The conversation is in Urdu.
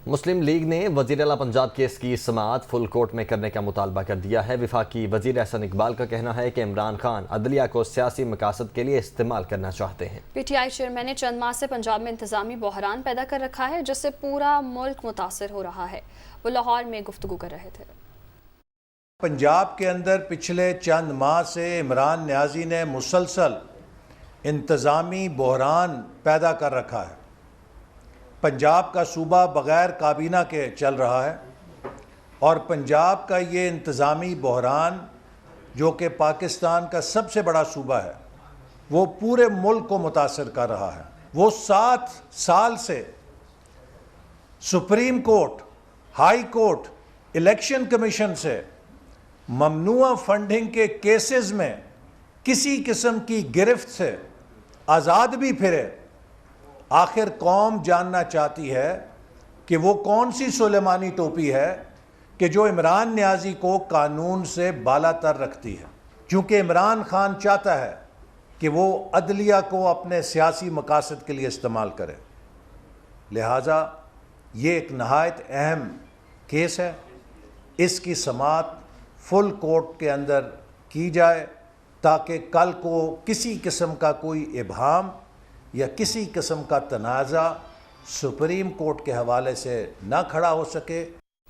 مسلم لیگ نے وزیر اعلیٰ پنجاب کیس کی سماعت فل کورٹ میں کرنے کا مطالبہ کر دیا ہے۔ وفاقی وزیر احسن اقبال کا کہنا ہے کہ عمران خان عدلیہ کو سیاسی مقاصد کے لیے استعمال کرنا چاہتے ہیں۔ پی ٹی آئی چیئرمین نے چند ماہ سے پنجاب میں انتظامی بحران پیدا کر رکھا ہے جس سے پورا ملک متاثر ہو رہا ہے۔ وہ لاہور میں گفتگو کر رہے تھے۔ پنجاب کے اندر پچھلے چند ماہ سے عمران نیازی نے مسلسل انتظامی بحران پیدا کر رکھا ہے۔ پنجاب کا صوبہ بغیر کابینہ کے چل رہا ہے اور پنجاب کا یہ انتظامی بحران جو کہ پاکستان کا سب سے بڑا صوبہ ہے وہ پورے ملک کو متاثر کر رہا ہے۔ وہ 7 سال سے supreme court, high court, election commission سے ممنوع فنڈنگ کے کیسز میں کسی قسم کی گرفت سے آزاد بھی پھرے۔ آخر قوم جاننا چاہتی ہے کہ وہ کون سی سلیمانی ٹوپی ہے کہ جو عمران نیازی کو قانون سے بالا تر رکھتی ہے، کیونکہ عمران خان چاہتا ہے کہ وہ عدلیہ کو اپنے سیاسی مقاصد کے لیے استعمال کرے۔ لہٰذا یہ ایک نہایت اہم کیس ہے، اس کی سماعت فل کورٹ کے اندر کی جائے تاکہ کل کو کسی قسم کا کوئی ابہام یا کسی قسم کا تنازع سپریم کورٹ کے حوالے سے نہ کھڑا ہو سکے۔